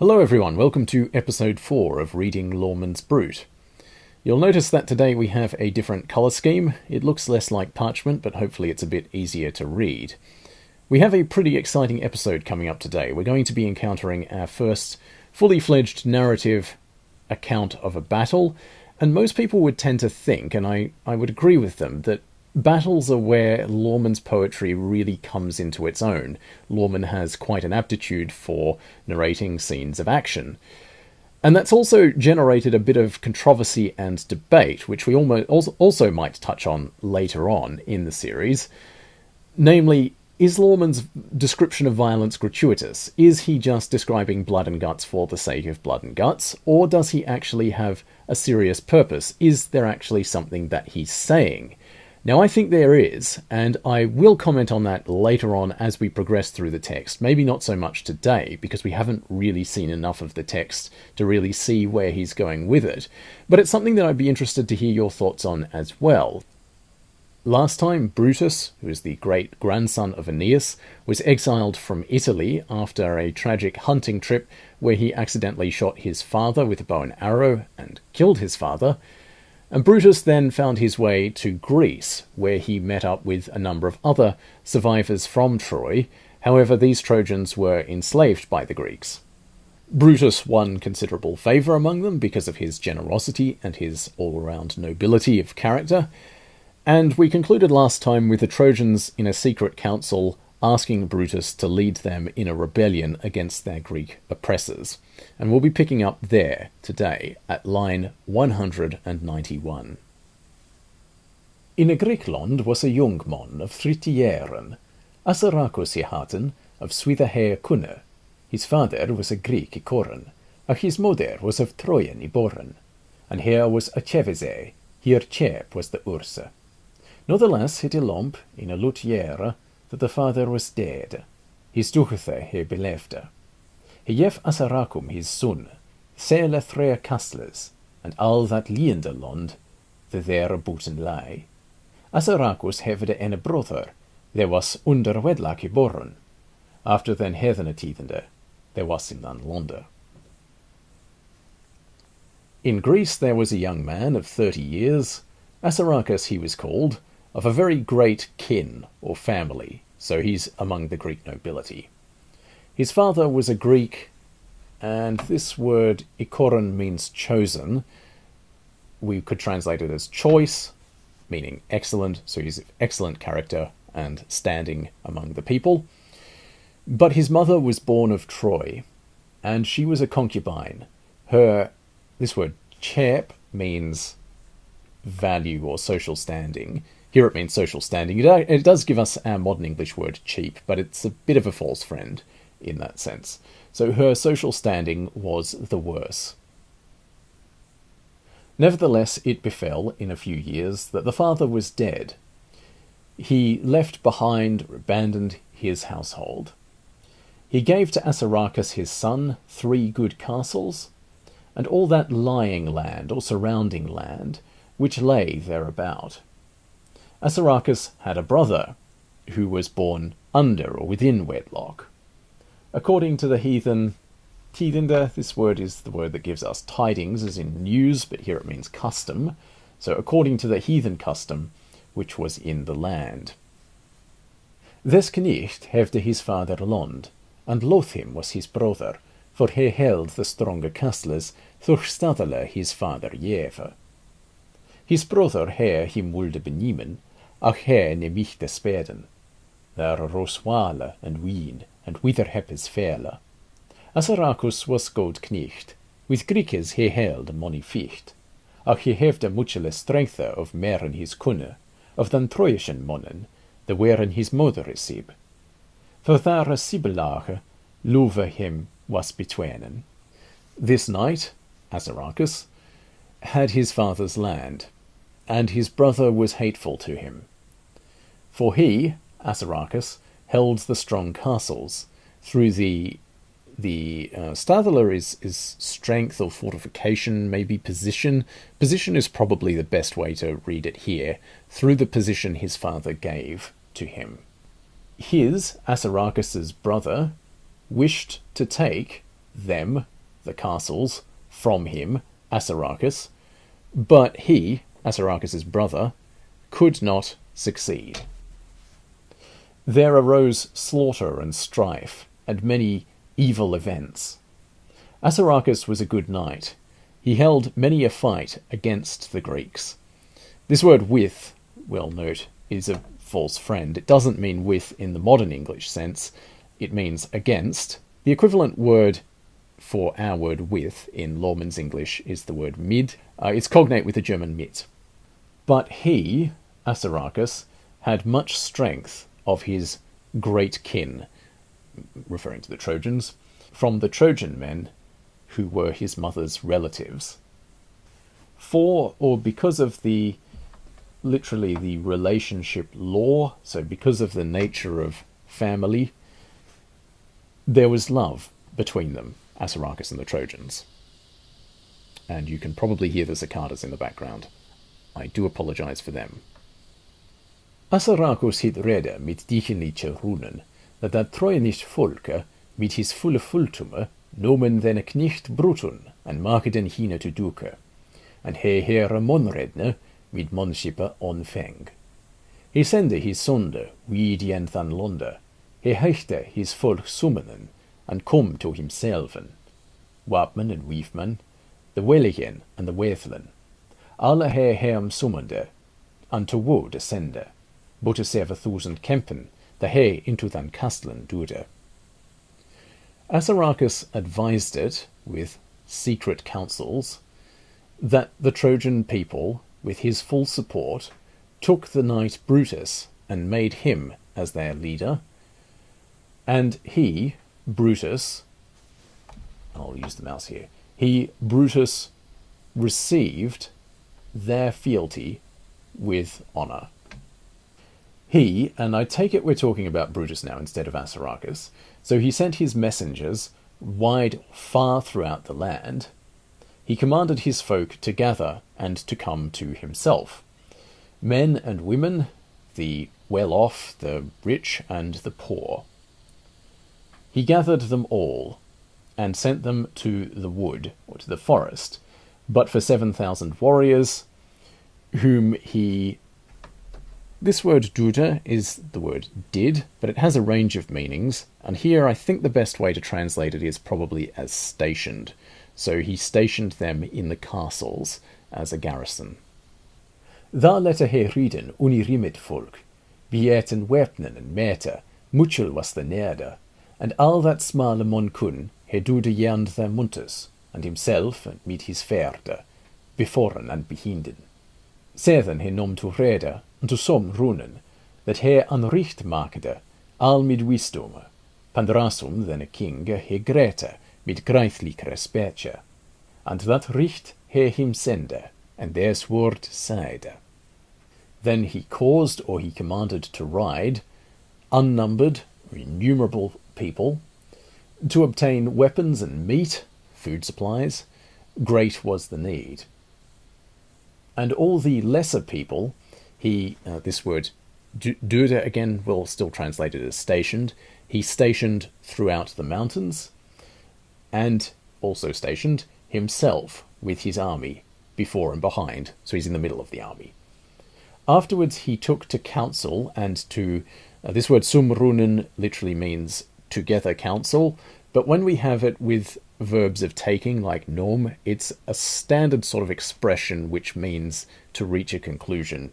Hello everyone, welcome to episode 4 of reading Layamon Brut. You'll notice that today we have a different colour scheme. It looks less like parchment, but hopefully it's a bit easier to read. We have a pretty exciting episode coming up today. We're going to be encountering our first fully fledged narrative account of a battle, and most people would tend to think, and I would agree with them, that battles are where Layamon's poetry really comes into its own. Layamon has quite an aptitude for narrating scenes of action. And that's also generated a bit of controversy and debate, which we also might touch on later on in the series. Namely, is Layamon's description of violence gratuitous? Is he just describing blood and guts for the sake of blood and guts? Or does he actually have a serious purpose? Is there actually something that he's saying? Now, I think there is, and I will comment on that later on as we progress through the text. Maybe not so much today, because we haven't really seen enough of the text to really see where he's going with it. But it's something that I'd be interested to hear your thoughts on as well. Last time, Brutus, who is the great-grandson of Aeneas, was exiled from Italy after a tragic hunting trip where he accidentally shot his father with a bow and arrow and killed his father. And Brutus then found his way to Greece, where he met up with a number of other survivors from Troy. However, these Trojans were enslaved by the Greeks. Brutus won considerable favour among them because of his generosity and his all-around nobility of character. And we concluded last time with the Trojans in a secret council asking Brutus to lead them in a rebellion against their Greek oppressors. And we'll be picking up there today at line 191. In Grikland was a young man of 30 jaren, Assaracus he haten, of Swithahe kunne. His father was a Greek i Coran, and his mother was of Trojan i Boren. And here was a Chevese, here Chep was the Ursa. Natheless hit a lomp in a lut jere, that the father was dead. His duchthe he belefte. He gef Assaracum his son, sele threa castles, and all that liende land, the there boeten lie. Assaracus hevde ene brother, there was under wedlock geboren. After den hedene tidende, there was him dan lande. In Greece there was a young man of 30 years, Assaracus he was called, of a very great kin or family, so he's among the Greek nobility. His father was a Greek, and this word ikoron means chosen. We could translate it as choice, meaning excellent, so he's of excellent character and standing among the people. But his mother was born of Troy, and she was a concubine. This word chep means value or social standing. Here it means social standing. It does give us our modern English word cheap, but it's a bit of a false friend in that sense. So her social standing was the worse. Nevertheless, it befell in a few years that the father was dead. He left behind or abandoned his household. He gave to Assaracus his son 3 good castles, and all that lying land or surrounding land which lay thereabout. Assaracus had a brother, who was born under or within wedlock. According to the heathen, tidende, this word is the word that gives us tidings, as in news, but here it means custom. So according to the heathen custom, which was in the land. This knecht hevde his father land, and Lothim was his brother, for he held the stronger castles, through stadele his father jeve. His brother he him wulde beniemen, ach he ne michte speden. There roswale and ween, and wither heppes fele. Assaracus was god knecht, with Griekes he held moni ficht. Ach he hevde muchele strengthe of meren his kunne, of dan Troischen monnen, the weren his mother is sib. For there a sibelage, luve him was betwenen. This knight, Assaracus, had his father's land, and his brother was hateful to him. For he, Assaracus, held the strong castles. Through the Stadler is strength or fortification, maybe position. Position is probably the best way to read it here, through the position his father gave to him. Assaracus's brother, wished to take them, the castles, from him, Assaracus, but he, Assaracus's brother, could not succeed. There arose slaughter and strife, and many evil events. Assaracus was a good knight. He held many a fight against the Greeks. This word with, we'll note, is a false friend. It doesn't mean with in the modern English sense. It means against. The equivalent word for our word with in Lawman's English is the word mid. It's cognate with the German mit. But he, Assaracus, had much strength of his great kin, referring to the Trojans, from the Trojan men who were his mother's relatives. For, or because of the, literally the relationship law, so because of the nature of family, there was love between them, Assaracus and the Trojans. And you can probably hear the cicadas in the background. I do apologize for them. Assaracus hit reda mit dichenliche runen, that dat trojanisch folke mit his fulle fultume nomen thenne knicht brutun, and markeden hine to duke, and he here monredne mit monshippe onfeng. He sende his sonde, wiedien than londe, he hechte his folk summenen, and come to himselfen, wapman and weefman, the weligen and the weethlen, alle he hem summende, unto wo descende, but a 7,000 kempen, the he into than castlen dude. Assaracus advised it, with secret counsels, that the Trojan people, with his full support, took the knight Brutus and made him as their leader, and he, Brutus, I'll use the mouse here, Brutus, received their fealty with honour. He, and I take it we're talking about Brutus now instead of Assaracus, so he sent his messengers far throughout the land. He commanded his folk to gather and to come to himself. Men and women, the well-off, the rich, and the poor. He gathered them all and sent them to the wood, or to the forest, but for 7,000 warriors, whom he... This word dude is the word did, but it has a range of meanings, and here I think the best way to translate it is probably as stationed. So he stationed them in the castles as a garrison. Da lette he riden unirimit folk, bieten wepnen en mete, muchel was the nerde, and all that smale mon kun, he dude jern their muntes, and himself and meet his ferde, beforen and behinden. Sethen he nom to rede, and to som runen, that he anricht makede, all mid wisdom, pandrasum then a king he grete, mit greithlikere specie, and that richt he him sende, and there's word side. Then he caused, or he commanded to ride, unnumbered, or innumerable people, to obtain weapons and meat, food supplies. Great was the need. And all the lesser people, this word dude again will still translate it as stationed, he stationed throughout the mountains, and also stationed himself with his army before and behind, so he's in the middle of the army. Afterwards he took to counsel and to... this word sumrunen literally means together counsel, but when we have it with verbs of taking like nom, it's a standard sort of expression which means to reach a conclusion.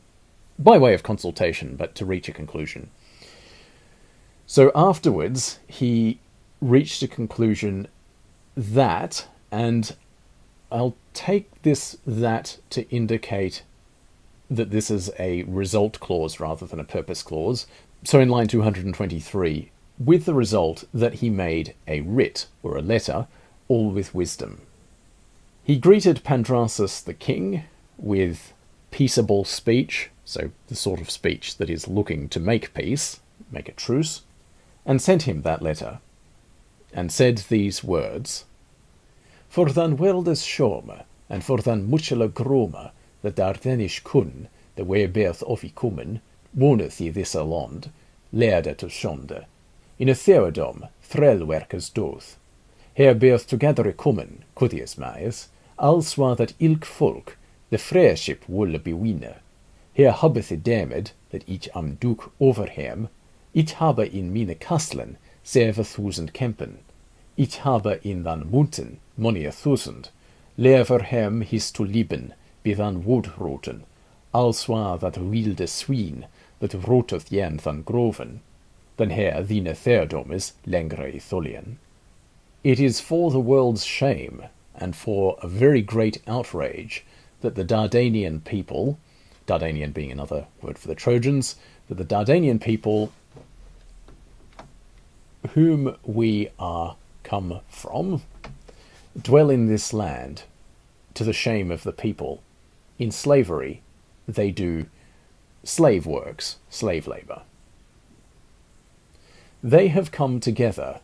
By way of consultation, but to reach a conclusion. So afterwards he reached a conclusion that, and I'll take this that to indicate that this is a result clause rather than a purpose clause. So in line 223, with the result that he made a writ, or a letter, all with wisdom. He greeted Pandrasus the king with peaceable speech, so the sort of speech that is looking to make peace, make a truce, and sent him that letter, and said these words, For than weldes shome, and for than muchele grome, the Dardenish kun, the weberth officumen, woneth I this land, leerde to shonde, in a theodom, threlwerkers doth. Her beoth together kommen, codius maius, als war that ilk folk, the freership wolle bewinne. Her habbeth dermed, that ich am Duke overhem, ich habe in mine kastlen 7.000 kempen. Ich habe in van munten monier 1000, lever hem his to lieben, bevan woodroten, als war that wilde sween, that roteth jen van groven, than her thine theodomes lengre tholian. It is for the world's shame, and for a very great outrage, that the Dardanian people, Dardanian being another word for the Trojans, that the Dardanian people, whom we are come from, dwell in this land, to the shame of the people. In slavery, they do slave works, slave labour. They have come together,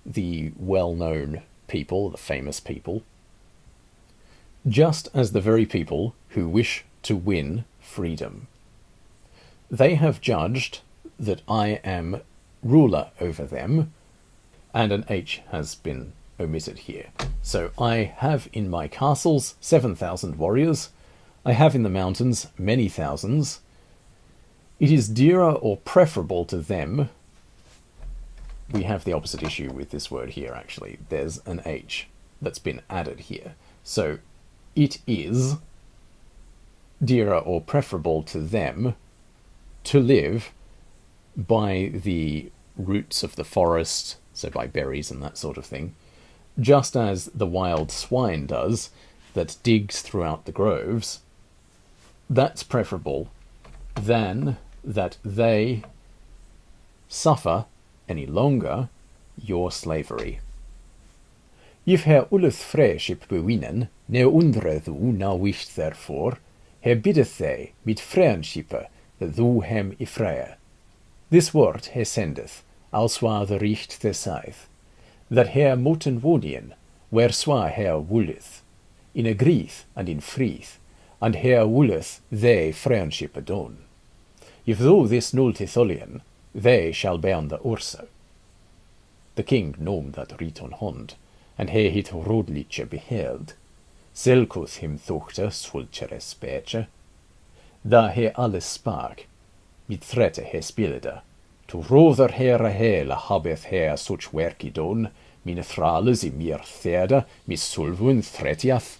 the well-known people, the famous people, just as the very people who wish to win freedom. They have judged that I am ruler over them, and an H has been omitted here. So I have in my castles 7,000 warriors, I have in the mountains many thousands. It is dearer or preferable to them. We have the opposite issue with this word here, actually. There's an H that's been added here. So it is dearer or preferable to them to live by the roots of the forest, so by berries and that sort of thing, just as the wild swine does that digs throughout the groves. That's preferable than that they suffer any longer your slavery. If her ulleth freeship bewinnen, ne undre thu na wisht therefore, her biddeth they mit friendshippe that thu hem I freie. This word he sendeth, als war the richt the scythe, that her moten wonien, where swa her wulleth, in a grieth and in freeth, and her wulleth they friendshippe don. If though this nulti tholian, they shall bearn the urso. The king nom that riton hond, and he hit rodliche beheld. Selkuth him thuchte sulchere spece. Da he alles spark, mit threate he spilede. To rother here hele habeth he such werki don, mine thrales I mir therde, mis sulvun thretiath.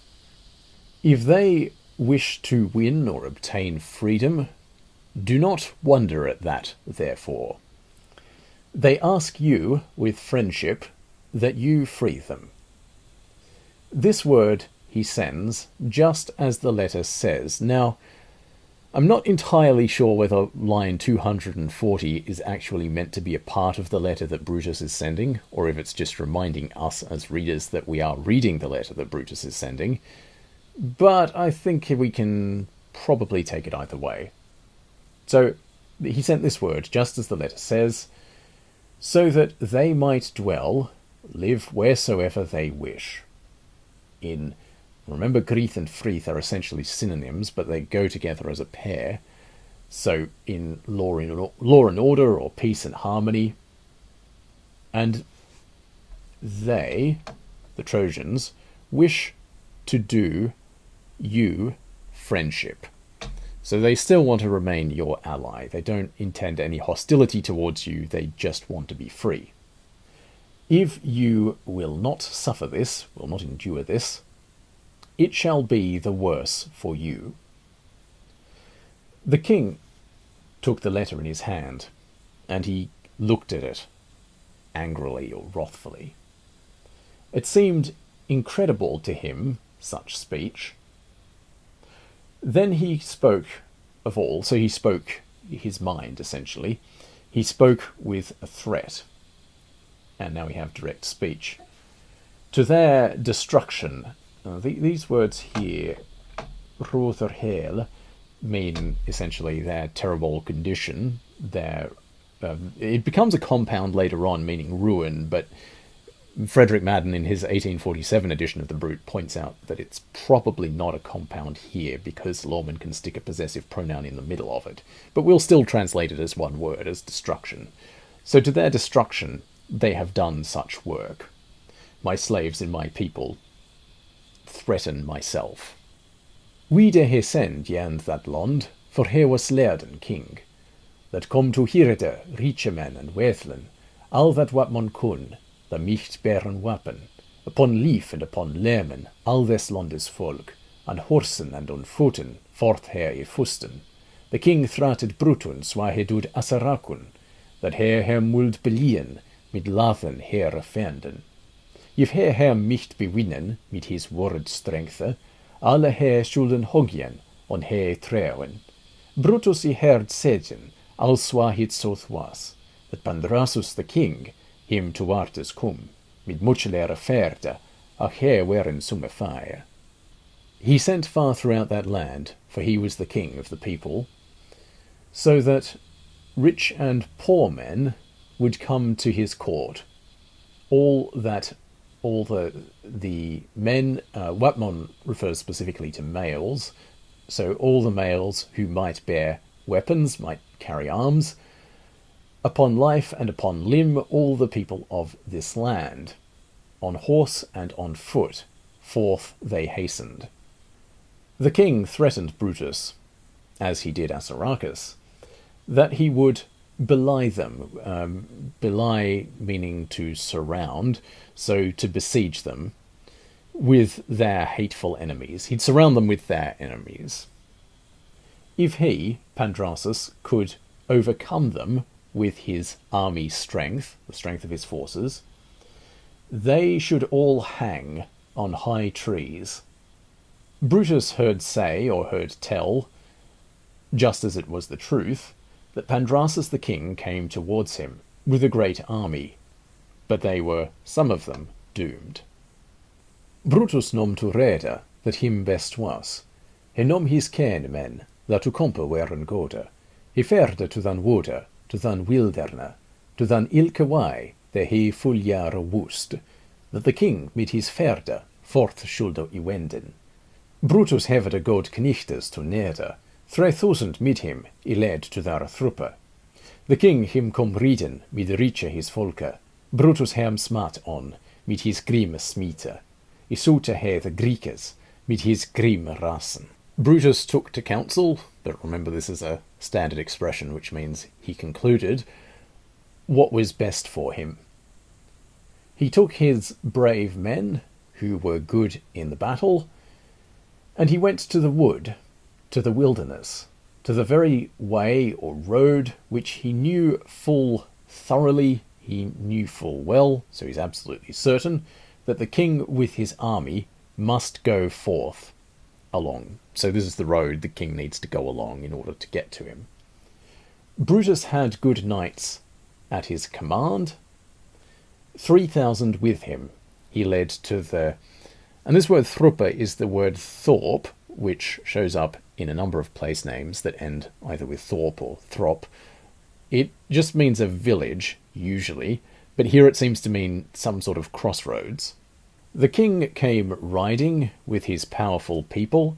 If they wish to win or obtain freedom, do not wonder at that, therefore. They ask you, with friendship, that you free them. This word he sends, just as the letter says. Now, I'm not entirely sure whether line 240 is actually meant to be a part of the letter that Brutus is sending, or if it's just reminding us as readers that we are reading the letter that Brutus is sending, but I think we can probably take it either way. So, he sent this word, just as the letter says, so that they might dwell, live wheresoever they wish. Remember, grieth and freeth are essentially synonyms, but they go together as a pair. So in law and order, or peace and harmony. And they, the Trojans, wish to do you friendship. So they still want to remain your ally. They don't intend any hostility towards you, they just want to be free. If you will not suffer this, will not endure this, it shall be the worse for you. The king took the letter in his hand, and he looked at it angrily or wrathfully. It seemed incredible to him, such speech. Then he spoke of all, so he spoke his mind, essentially. He spoke with a threat. And now we have direct speech. To their destruction. These words here, Rotherhel, mean essentially their terrible condition. It becomes a compound later on, meaning ruin, but Frederick Madden, in his 1847 edition of the Brut, points out that it's probably not a compound here, because Lawman can stick a possessive pronoun in the middle of it. But we'll still translate it as one word, as destruction. So to their destruction, they have done such work. my slaves and my people threaten myself. Wieder he send yand that land, for he was lerden king, that come to hirde, riche men and weithlen, all that wat mon kun, the micht beren wapen, upon leaf and upon layamon, all this landes volk, on horsen and on footen, forth her I fusten. The king thrated Brutun, waar he doed Assarakun, that he hem muld belien, mit lathen her offenden. If he hem micht bewinnen, mit his word strengthe, alle he schulden hogien, on he treuen. Brutus I herd segen, als waar hit soth was, that Pandrasus the king, him towards cum, mit muchelere ferde, ach he weren summe fire. He sent far throughout that land, for he was the king of the people, so that rich and poor men would come to his court. All the men, Watmon refers specifically to males, so all the males who might bear weapons, might carry arms, upon life and upon limb, all the people of this land, on horse and on foot, forth they hastened. The king threatened Brutus, as he did Assaracus, that he would belie them, belie meaning to surround, so to besiege them with their hateful enemies. He'd surround them with their enemies. If he, Pandrasus, could overcome them with his army strength, the strength of his forces, they should all hang on high trees. Brutus heard say, or heard tell, just as it was the truth, that Pandrasus the king came towards him with a great army, but they were, some of them, doomed. Brutus nom to rede, that him best was. He nom his kene men, that to kompe weren gode. He ferde to than wode, to than wilderne, to than ilke wai, der he full jare woest, that the king mit his ferde forth schulde I wenden. Brutus hevede god knichtes to nede, 3000 mit him I led to their truppe. The king him kom riden, mit riche his volke, Brutus hem smat on, mit his grime smite. I sote he the Griekes, mit his grime rasen. Brutus took to counsel, but remember this is a standard expression which means he concluded, what was best for him. He took his brave men, who were good in the battle, and he went to the wood, to the wilderness, to the very way or road which he knew full thoroughly, he knew full well, so he's absolutely certain, that the king with his army must go forth along. So this is the road the king needs to go along in order to get to him. Brutus had good knights at his command, 3,000 with him. He led to the... And this word thruppe is the word thorp, which shows up in a number of place names that end either with thorp or throp. It just means a village, usually, but here it seems to mean some sort of crossroads. The king came riding with his powerful people.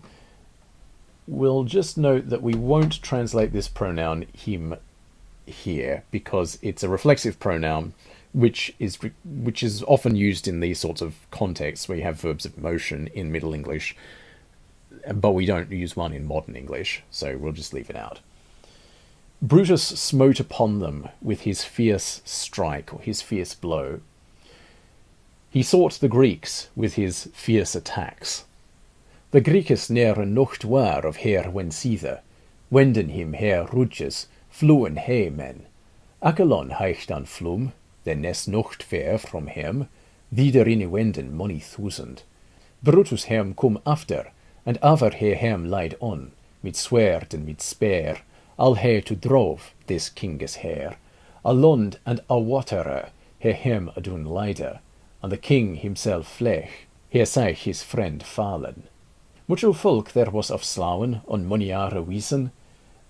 We'll just note that we won't translate this pronoun him here, because it's a reflexive pronoun which is often used in these sorts of contexts where you have verbs of motion in Middle English, but we don't use one in modern English, so we'll just leave it out. Brutus smote upon them with his fierce strike, or his fierce blow. He sought the Greeks with his fierce attacks. The Griekes nere nocht waar of her wenside, wenden him her rudges, fluen he men. Akelon heicht an flum, den nes nocht ver from hem, wieder in wenden money thousand. Brutus hem cum after, and aver he hem lied on, mit swerd and mit spear, al he to drove this kinges hair, a lond and a waterer, he hem adun leide, and the king himself flech, he say his friend fallen. Muchel folk there was of slauen on moniare wiesen,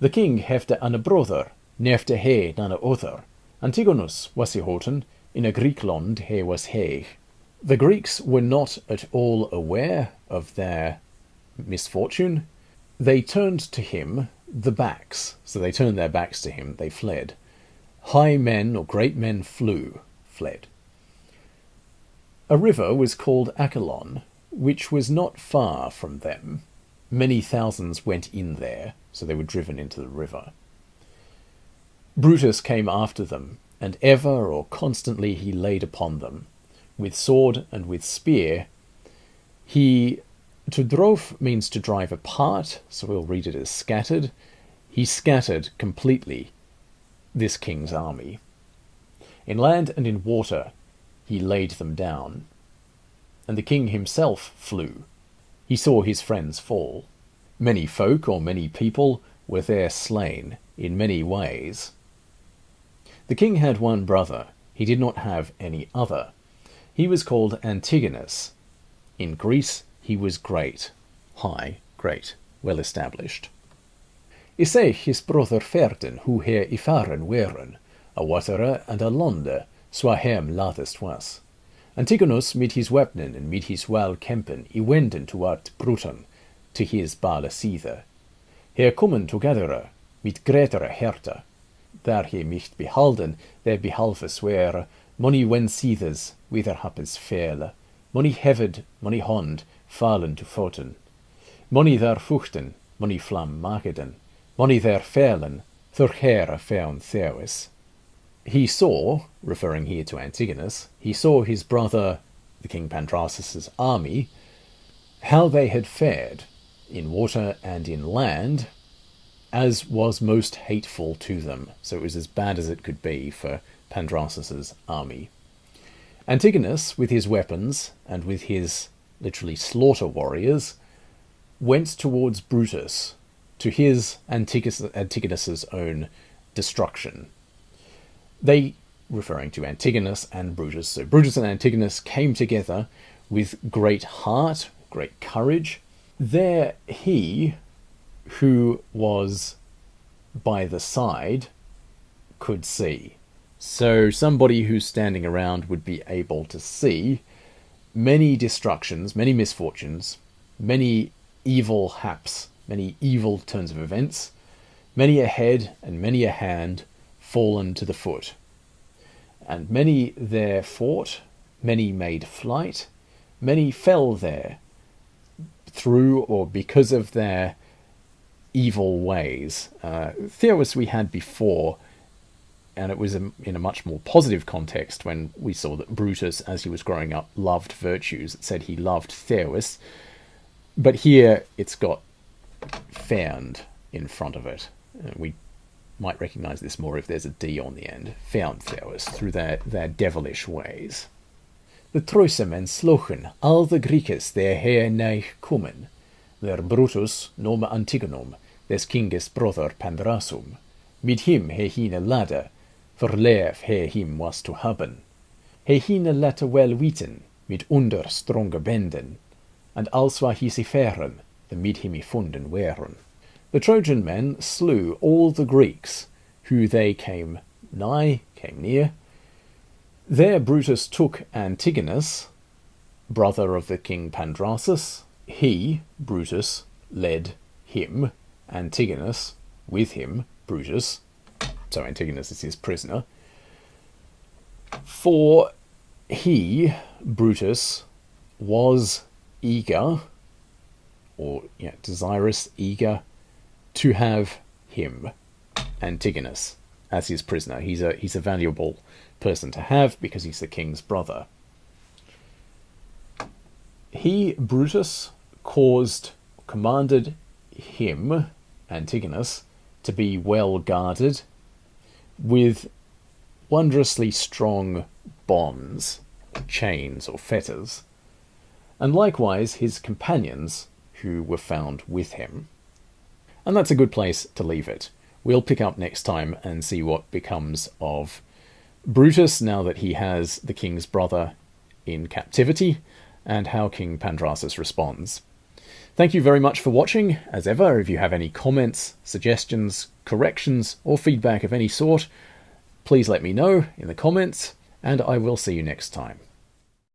the king hefte an a brother, nefte he nan a other, Antigonus was he hoten, in a Greek land he was he. The Greeks were not at all aware of their misfortune. They turned to him the backs, so they turned their backs to him, they fled. High men or great men fled. A river was called Achelon, which was not far from them. Many thousands went in there, so they were driven into the river. Brutus came after them, and ever or constantly he laid upon them, with sword and with spear. To drove means to drive apart, so we'll read it as scattered. He scattered completely this king's army. In land and in water he laid them down. And the king himself flew. He saw his friends fall. Many folk or many people were there slain in many ways. The king had one brother. He did not have any other. He was called Antigonus. In Greece he was great, high, great, well established. Ise his brother Ferten, who her ifaren weren, a watere and a londe, swahem latest was. Antigonus mit his wepnen and mit his wel kempen, I wenden toart Brutan, to his bale side. Her kommen together, mit gretere herte. Daar he nicht behalden, der behalves were, money wen sides, wither happes fele, money hevid, money hond, fallen to foten. Money there fuchten, money flam makeden, money there felen, thurhere found theus. He saw, referring here to Antigonus, he saw his brother, the king Pandrasus' army, how they had fared, in water and in land, as was most hateful to them. So it was as bad as it could be for Pandrasus' army. Antigonus, with his weapons, and with his literally slaughter warriors, went towards Brutus, to his Antigonus' own destruction. They, referring to Antigonus and Brutus, so Brutus and Antigonus came together with great heart, great courage. There he, who was by the side, could see. So somebody who's standing around would be able to see many destructions, many misfortunes, many evil haps, many evil turns of events, many a head and many a hand fallen to the foot. And many there fought, many made flight, many fell there through or because of their evil ways. Theos we had before, and it was in a much more positive context when we saw that Brutus, as he was growing up, loved virtues. It said he loved Theos, but here it's got found in front of it. We might recognise this more if there's a D on the end. Found Theos through their devilish ways. The Troysemen slochen all the Griekes their her neich kommen, their Brutus nom Antigonum, des kinges brother Pandrasum, mit him he hine ladder, verleef he him was to haben. He hine latte well weten, mit under stronger benden, and also his iferen, the mit him funden weren. The Trojan men slew all the Greeks, who they came near. There Brutus took Antigonus, brother of the king Pandrasus. He, Brutus, led him, Antigonus, with him, Brutus. So Antigonus is his prisoner. For he, Brutus, was eager, or desirous, eager, to have him, Antigonus, as his prisoner. He's a valuable person to have because he's the king's brother. He, Brutus, commanded him, Antigonus, to be well guarded with wondrously strong bonds, chains or fetters, and likewise his companions who were found with him. And that's a good place to leave it. We'll pick up next time and see what becomes of Brutus now that he has the king's brother in captivity, and how King Pandrasus responds. Thank you very much for watching. As ever, if you have any comments, suggestions, corrections, or feedback of any sort, please let me know in the comments, and I will see you next time.